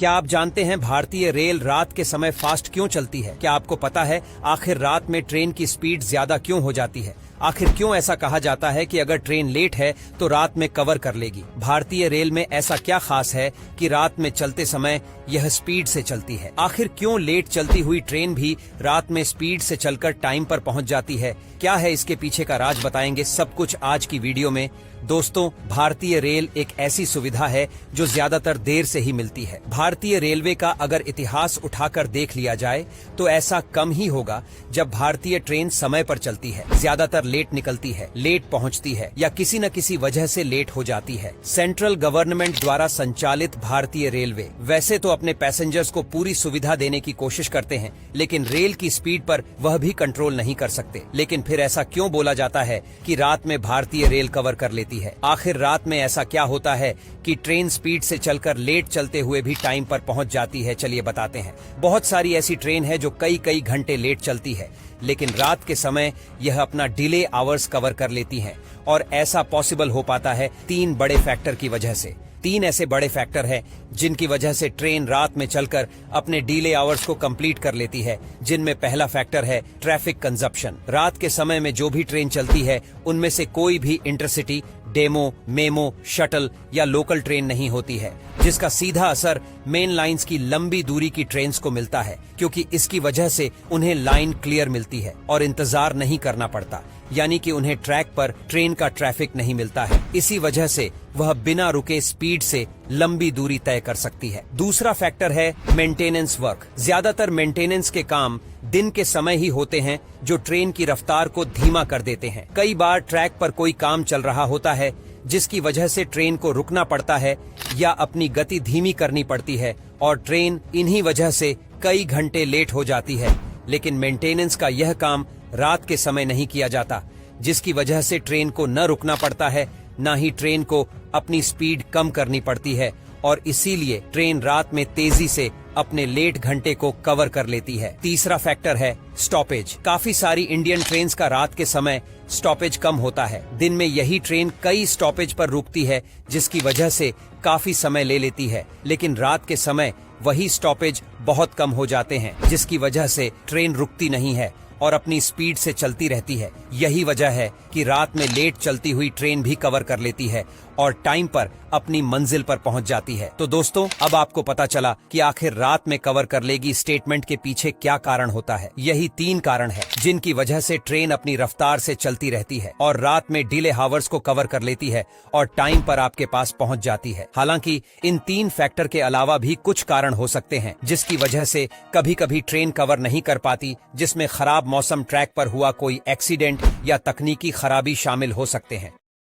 क्या आप जानते हैं भारतीय रेल रात के समय फास्ट क्यों चलती है? क्या आपको पता है आखिर रात में ट्रेन की स्पीड ज्यादा क्यों हो जाती है? आखिर क्यों ऐसा कहा जाता है कि अगर ट्रेन लेट है तो रात में कवर कर लेगी? भारतीय रेल में ऐसा क्या खास है कि रात में चलते समय यह स्पीड से चलती है? आखिर क्यों लेट चलती हुई ट्रेन भी रात में स्पीड से चलकर टाइम पर पहुंच जाती है? क्या है इसके पीछे का राज, बताएंगे सब कुछ आज की वीडियो में। दोस्तों, भारतीय रेल एक ऐसी सुविधा है जो ज्यादातर देर से ही मिलती है। भारतीय रेलवे का अगर इतिहास उठाकर देख लिया जाए तो ऐसा कम ही होगा जब भारतीय ट्रेन समय पर चलती है। ज्यादातर लेट निकलती है, लेट पहुंचती है या किसी न किसी वजह से लेट हो जाती है। सेंट्रल गवर्नमेंट द्वारा संचालित भारतीय रेलवे वैसे तो अपने पैसेंजर्स को पूरी सुविधा देने की कोशिश करते हैं, लेकिन रेल की स्पीड पर वह भी कंट्रोल नहीं कर सकते। लेकिन फिर ऐसा क्यों बोला जाता है कि रात में भारतीय रेल कवर कर लेती है? आखिर रात में ऐसा क्या होता है कि ट्रेन स्पीड से चलकर लेट चलते हुए भी टाइम पर पहुंच जाती है? चलिए बताते हैं। बहुत सारी ऐसी ट्रेन है जो कई घंटे लेट चलती है, लेकिन रात के समय यह अपना डिले आवर्स कवर कर लेती हैं। और ऐसा पॉसिबल हो पाता है 3 बड़े फैक्टर की वजह से। 3 ऐसे बड़े फैक्टर हैं जिनकी वजह से ट्रेन रात में चलकर अपने डिले आवर्स को कंप्लीट कर लेती है, जिनमें पहला फैक्टर है ट्रैफिक कंजप्शन। रात के समय में जो भी ट्रेन चलती है उनमें से कोई भी इंटरसिटी, डेमो, मेमो, शटल या लोकल ट्रेन नहीं होती है, जिसका सीधा असर मेन लाइंस की लंबी दूरी की ट्रेन्स को मिलता है, क्योंकि इसकी वजह से उन्हें लाइन क्लियर मिलती है और इंतजार नहीं करना पड़ता, यानी कि उन्हें ट्रैक पर ट्रेन का ट्रैफिक नहीं मिलता है। इसी वजह से वह बिना रुके स्पीड से लंबी दूरी तय कर सकती है। दूसरा फैक्टर है मेंटेनेंस वर्क। ज्यादातर मेंटेनेंस के काम दिन के समय ही होते हैं, जो ट्रेन की रफ्तार को धीमा कर देते हैं। कई बार ट्रैक पर कोई काम चल रहा होता है जिसकी वजह से ट्रेन को रुकना पड़ता है या अपनी गति धीमी करनी पड़ती है, और ट्रेन इन्हीं वजह से कई घंटे लेट हो जाती है। लेकिन मेंटेनेंस का यह काम रात के समय नहीं किया जाता, जिसकी वजह से ट्रेन को न रुकना पड़ता है, न ही ट्रेन को अपनी स्पीड कम करनी पड़ती है, और इसीलिए ट्रेन रात में तेजी से अपने लेट घंटे को कवर कर लेती है। तीसरा फैक्टर है स्टॉपेज। काफी सारी इंडियन ट्रेन्स का रात के समय स्टॉपेज कम होता है। दिन में यही ट्रेन कई स्टॉपेज पर रुकती है, जिसकी वजह से काफी समय ले लेती है, लेकिन रात के समय वही स्टॉपेज बहुत कम हो जाते हैं, जिसकी वजह से ट्रेन रुकती नहीं है और अपनी स्पीड से चलती रहती है। यही वजह है कि रात में लेट चलती हुई ट्रेन भी कवर कर लेती है और टाइम पर अपनी मंजिल पर पहुंच जाती है। तो दोस्तों, अब आपको पता चला कि आखिर रात में कवर कर लेगी स्टेटमेंट के पीछे क्या कारण होता है। यही 3 कारण है जिनकी वजह से ट्रेन अपनी रफ्तार से चलती रहती है और रात में डिले हावर्स को कवर कर लेती है और टाइम पर आपके पास पहुंच जाती है। हालांकि इन 3 फैक्टर के अलावा भी कुछ कारण हो सकते हैं जिसकी वजह से कभी कभी ट्रेन कवर नहीं कर पाती, जिसमें खराब मौसम, ट्रैक पर हुआ कोई एक्सीडेंट या तकनीकी खराबी शामिल हो सकते हैं।